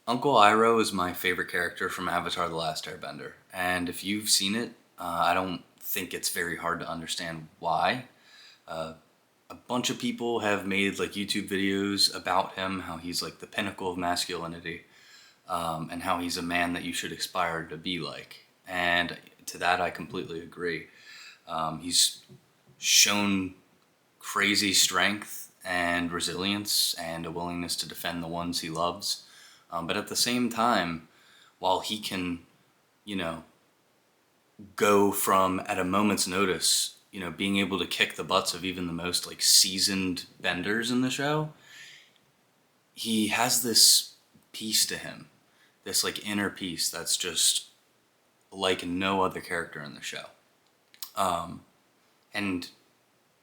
Uncle Iroh is my favorite character from Avatar: The Last Airbender, and if you've seen it, I don't think it's very hard to understand why. Uh, a bunch of people have made like YouTube videos about him, how he's like the pinnacle of masculinity, and how he's a man that you should aspire to be like. And to that, I completely agree. He's shown crazy strength and resilience and a willingness to defend the ones he loves. But at the same time, while he can, you know, go from at a moment's notice, being able to kick the butts of even the most like seasoned benders in the show, he has this peace to him, this like inner peace that's just like no other character in the show. And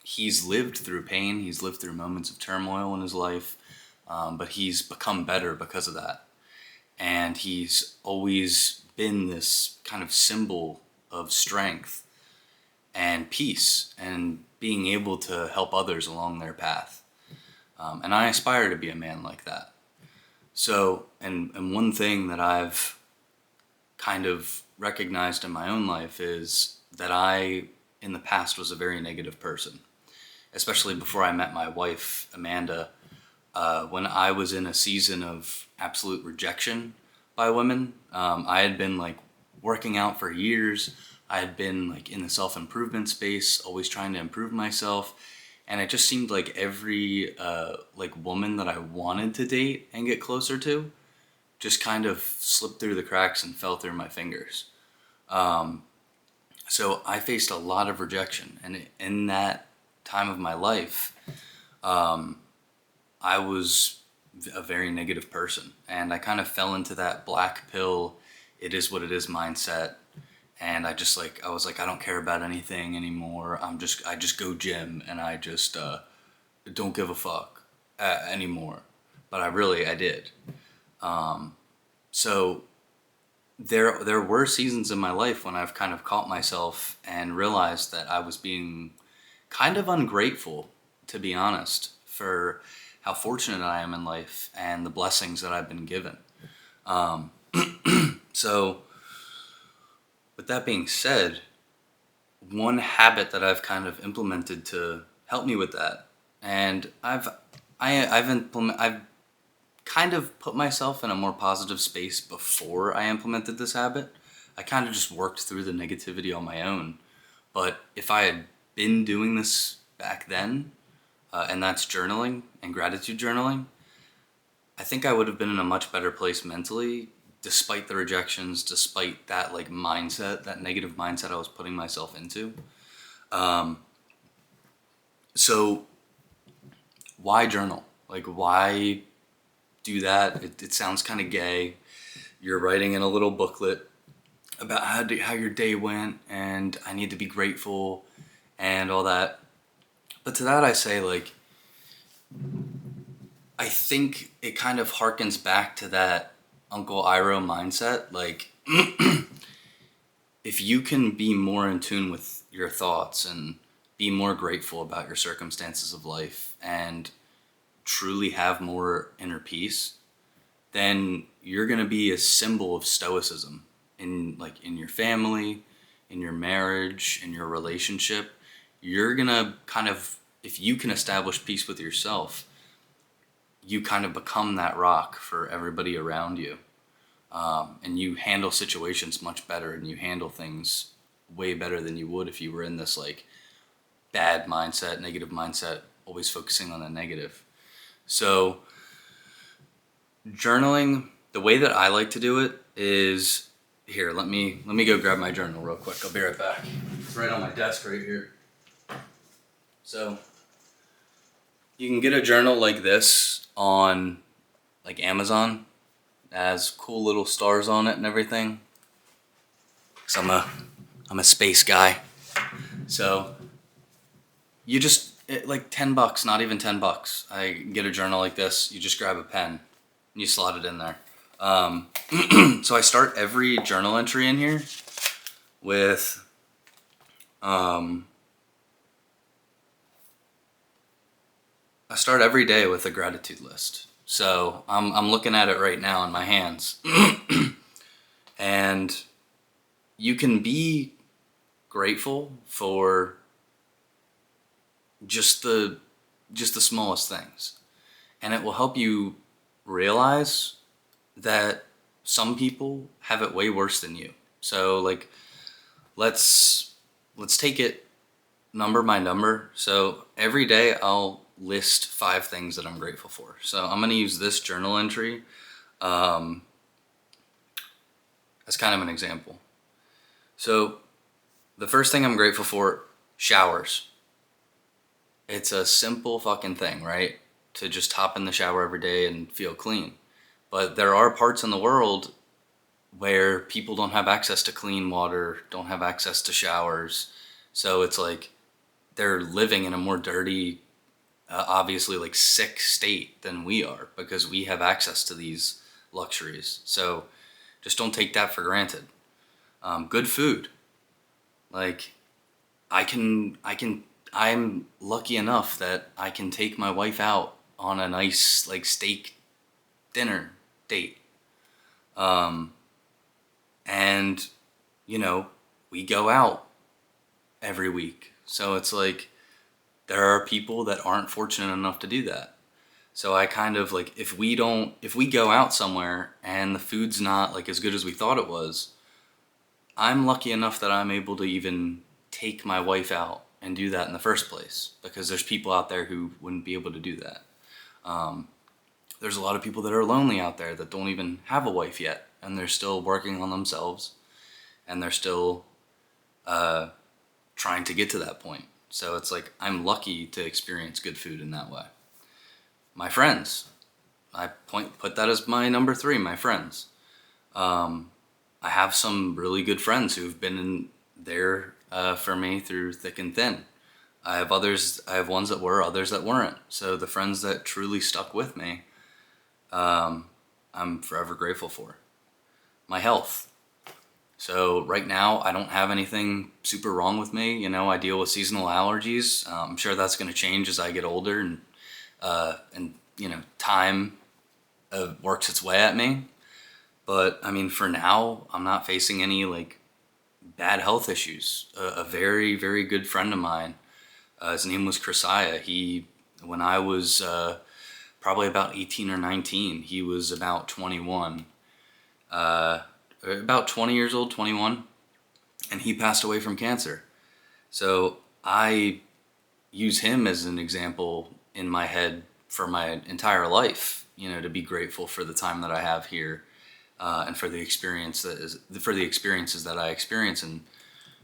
he's lived through pain, he's lived through moments of turmoil in his life, but he's become better because of that. And he's always been this kind of symbol of strength and peace and being able to help others along their path. And I aspire to be a man like that. So, and one thing that I've kind of recognized in my own life is that I, in the past, was a very negative person, especially before I met my wife, Amanda. When I was in a season of absolute rejection by women, I had been like working out for years. I had been like in the self-improvement space, always trying to improve myself. And it just seemed like every like woman that I wanted to date and get closer to just kind of slipped through the cracks and fell through my fingers. So I faced a lot of rejection. And in that time of my life, I was a very negative person, and I kind of fell into that black pill, it is what it is mindset. And I was like, I don't care about anything anymore. I just go gym, and I just don't give a fuck anymore. But I did. So there were seasons in my life when I've kind of caught myself and realized that I was being kind of ungrateful, to be honest, for how fortunate I am in life and the blessings that I've been given. So, with that being said, one habit that I've kind of implemented to help me with that, and I've kind of put myself in a more positive space before I implemented this habit. I kind of just worked through the negativity on my own. But if I had been doing this back then, and that's journaling and gratitude journaling, I think I would have been in a much better place mentally, despite the rejections, despite that like mindset, that negative mindset I was putting myself into. So why journal? Like, why do that? It sounds kind of gay. You're writing in a little booklet about how your day went, and I need to be grateful and all that. But to that I say, like, I think it kind of harkens back to that Uncle Iroh mindset. Like, if you can be more in tune with your thoughts and be more grateful about your circumstances of life and truly have more inner peace, then you're going to be a symbol of stoicism in your family, in your marriage, in your relationship. You're going to kind of, if you can establish peace with yourself, you kind of become that rock for everybody around you. And you handle situations much better, and you handle things way better than you would if you were in this like bad mindset, negative mindset, always focusing on the negative. So journaling, the way that I like to do it is here. Let me go grab my journal real quick. I'll be right back. It's right on my desk right here. So you can get a journal like this on like Amazon. It has cool little stars on it and everything. Cause I'm a space guy. So you just like $10, not even $10. I get a journal like this. You just grab a pen and you slot it in there. So I start every journal entry in here with I start every day with a gratitude list. So I'm looking at it right now in my hands. And you can be grateful for just the smallest things. And it will help you realize that some people have it way worse than you. So like let's take it number by number. So every day I'll list 5 things that I'm grateful for. So I'm going to use this journal entry um, as kind of an example. So the first thing I'm grateful for, showers. It's a simple fucking thing, right? To just hop in the shower every day and feel clean. But there are parts in the world where people don't have access to clean water, don't have access to showers. So it's like they're living in a more dirty, obviously like sick state than we are because we have access to these luxuries. So just don't take that for granted. Good food. Like I'm lucky enough that I can take my wife out on a nice like steak dinner date. Um, and you know, we go out every week. So it's like there are people that aren't fortunate enough to do that. So I kind of like if we go out somewhere and the food's not like as good as we thought it was, I'm lucky enough that I'm able to even take my wife out and do that in the first place because there's people out there who wouldn't be able to do that. Um, there's a lot of people that are lonely out there that don't even have a wife yet and they're still working on themselves and they're still uh, trying to get to that point. So it's like I'm lucky to experience good food in that way. My friends, put that as my number 3. My friends. Um, I have some really good friends who've been in there for me through thick and thin. I have others. I have ones that were, others that weren't. So the friends that truly stuck with me, I'm forever grateful for. My health. So right now, I don't have anything super wrong with me. You know, I deal with seasonal allergies. I'm sure that's going to change as I get older and you know, time works its way at me. But I mean, for now, I'm not facing any like bad health issues. A very, very good friend of mine, his name was Krisaya. When I was probably about 18 or 19, he was about 21, about 20 years old, 21, and he passed away from cancer. So I use him as an example in my head for my entire life, you know, to be grateful for the time that I have here and for the experiences that I experience in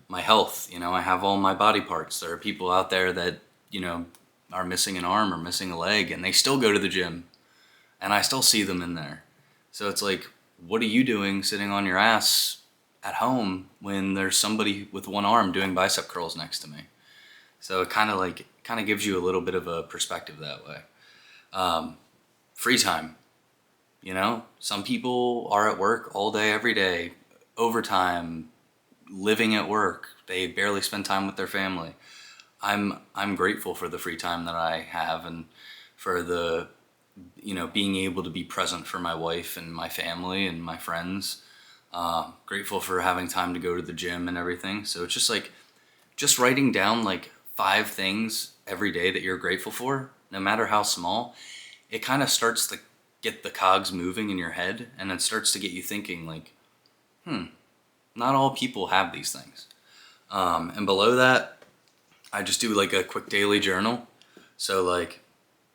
my health. You know, I have all my body parts. There are people out there that, you know, are missing an arm or missing a leg and they still go to the gym and I still see them in there. So it's like, what are you doing sitting on your ass at home when there's somebody with one arm doing bicep curls next to me? So it kind of gives you a little bit of a perspective that way. Free time. You know, some people are at work all day, every day, overtime, living at work. They barely spend time with their family. I'm grateful for the free time that I have and for the, you know, being able to be present for my wife and my family and my friends. Grateful for having time to go to the gym and everything. So it's just like, just writing down like 5 things every day that you're grateful for, no matter how small, it kind of starts to get the cogs moving in your head and it starts to get you thinking like, not all people have these things. And below that, I just do like a quick daily journal. So like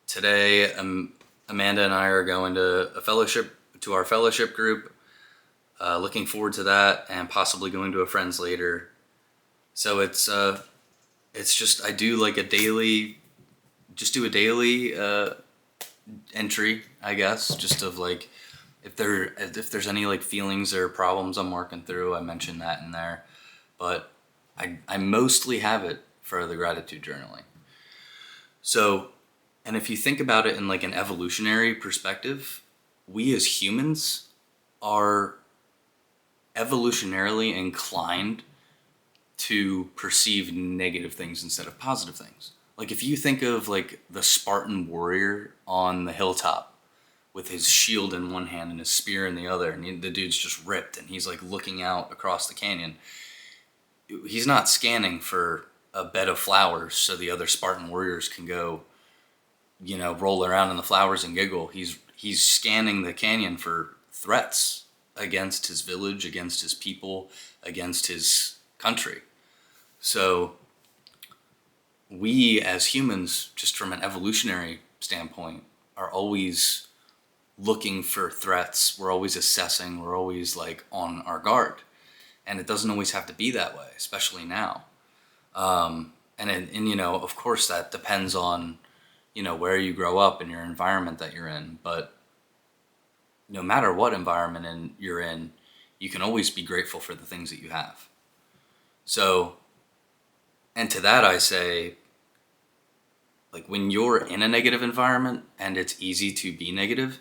today, Amanda and I are going to our fellowship group, looking forward to that and possibly going to a friend's later. So it's just, I do like a daily entry, I guess, just of like, if there's any like feelings or problems I'm working through, I mention that in there. But I mostly have it for the gratitude journaling. So, and if you think about it in like an evolutionary perspective, we as humans are evolutionarily inclined to perceive negative things instead of positive things. Like if you think of like the Spartan warrior on the hilltop, with his shield in one hand and his spear in the other, and the dude's just ripped, and he's like looking out across the canyon. He's not scanning for a bed of flowers so the other Spartan warriors can go, roll around in the flowers and giggle. He's scanning the canyon for threats against his village, against his people, against his country. So we as humans, just from an evolutionary standpoint, are always looking for threats. We're always assessing. We're always like on our guard. And it doesn't always have to be that way, especially now. And of course that depends on, where you grow up and your environment that you're in. But no matter what environment you're in, you can always be grateful for the things that you have. So, and to that I say, like when you're in a negative environment and it's easy to be negative,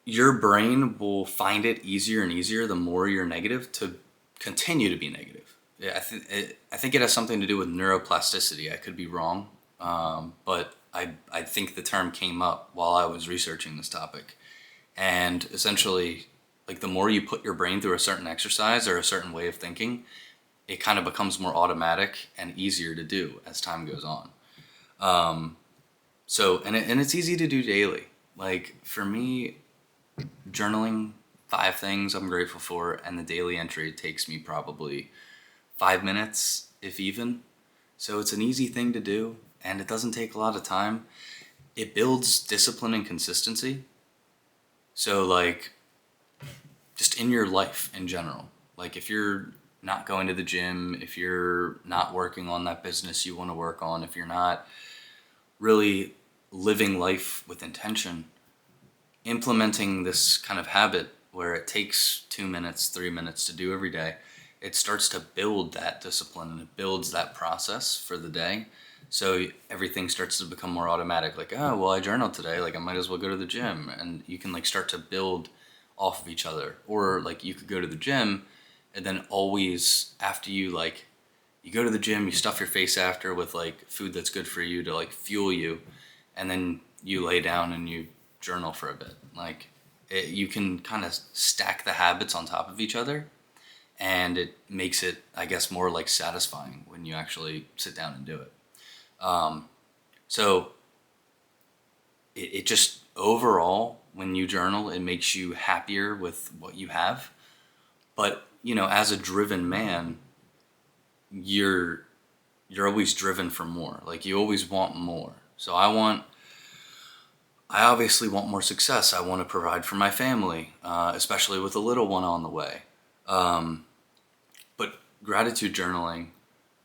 your brain will find it easier and easier the more you're negative to continue to be negative. Yeah, I think it has something to do with neuroplasticity. I could be wrong, but I think the term came up while I was researching this topic. And essentially, like the more you put your brain through a certain exercise or a certain way of thinking, it kind of becomes more automatic and easier to do as time goes on. And it's easy to do daily. Like for me, journaling 5 things I'm grateful for, and the daily entry takes me probably 5 minutes, if even. So it's an easy thing to do, and it doesn't take a lot of time. It builds discipline and consistency. So like, just in your life in general, like if you're not going to the gym, if you're not working on that business you want to work on, if you're not really living life with intention, implementing this kind of habit where it takes 2 minutes, 3 minutes to do every day, it starts to build that discipline and it builds that process for the day. So everything starts to become more automatic. Like, oh, well, I journaled today. Like, I might as well go to the gym. And you can like start to build off of each other. Or like you could go to the gym and then always after you go to the gym, you stuff your face after with like food that's good for you to like fuel you. And then you lay down and you journal for a bit. Like you can kind of stack the habits on top of each other, and it makes it, I guess, more like satisfying when you actually sit down and do it. So it just overall, when you journal, it makes you happier with what you have. But as a driven man, you're always driven for more. Like you always want more. So I obviously want more success. I want to provide for my family, especially with a little one on the way. But gratitude journaling,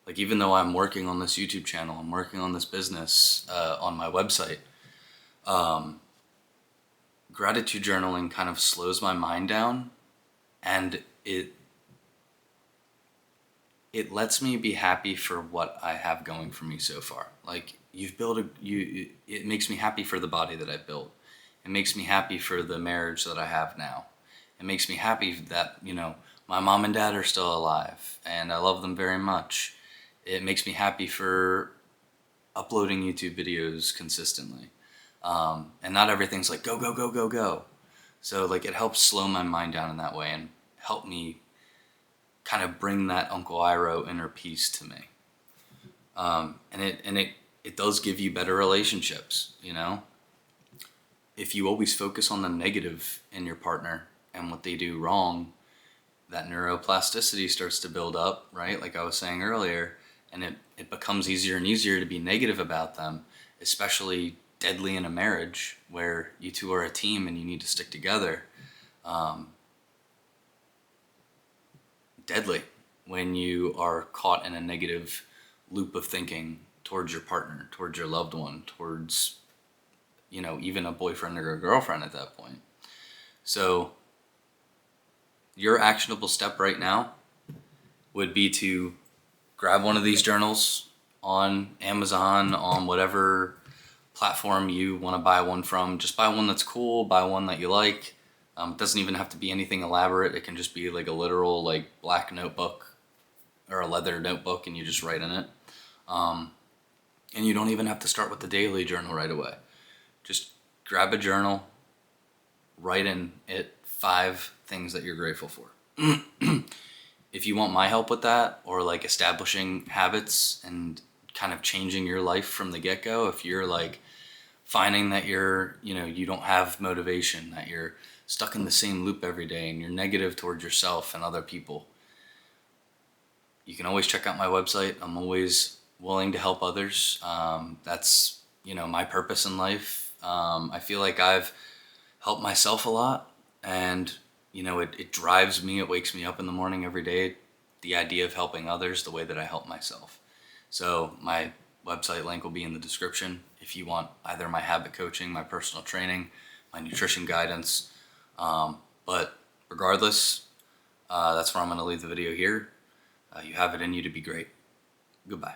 like even though I'm working on this YouTube channel, I'm working on this business on my website, gratitude journaling kind of slows my mind down, and it lets me be happy for what I have going for me so far. Like it makes me happy for the body that I built. It makes me happy for the marriage that I have now. It makes me happy that, my mom and dad are still alive and I love them very much. It makes me happy for uploading YouTube videos consistently. And not everything's like go, go, go, go, go. So like it helps slow my mind down in that way and help me kind of bring that Uncle Iroh inner peace to me. And it does give you better relationships, If you always focus on the negative in your partner and what they do wrong, that neuroplasticity starts to build up, right? Like I was saying earlier, and it becomes easier and easier to be negative about them, especially deadly in a marriage where you two are a team and you need to stick together. Deadly when you are caught in a negative loop of thinking towards your partner, towards your loved one, towards, even a boyfriend or a girlfriend at that point. So your actionable step right now would be to grab one of these journals on Amazon, on whatever platform you want to buy one from. Just buy one that's cool, buy one that you like. It doesn't even have to be anything elaborate. It can just be like a literal like black notebook or a leather notebook, and you just write in it. And you don't even have to start with the daily journal right away. Just grab a journal, write in it 5 things that you're grateful for. If you want my help with that, or like establishing habits and kind of changing your life from the get-go, if you're like finding that you don't have motivation, that you're stuck in the same loop every day and you're negative towards yourself and other people, you can always check out my website. I'm always willing to help others. That's, my purpose in life. I feel like I've helped myself a lot, and, it drives me, it wakes me up in the morning every day, the idea of helping others the way that I help myself. So my website link will be in the description if you want either my habit coaching, my personal training, my nutrition guidance. But regardless, that's where I'm going to leave the video here. You have it in you to be great. Goodbye.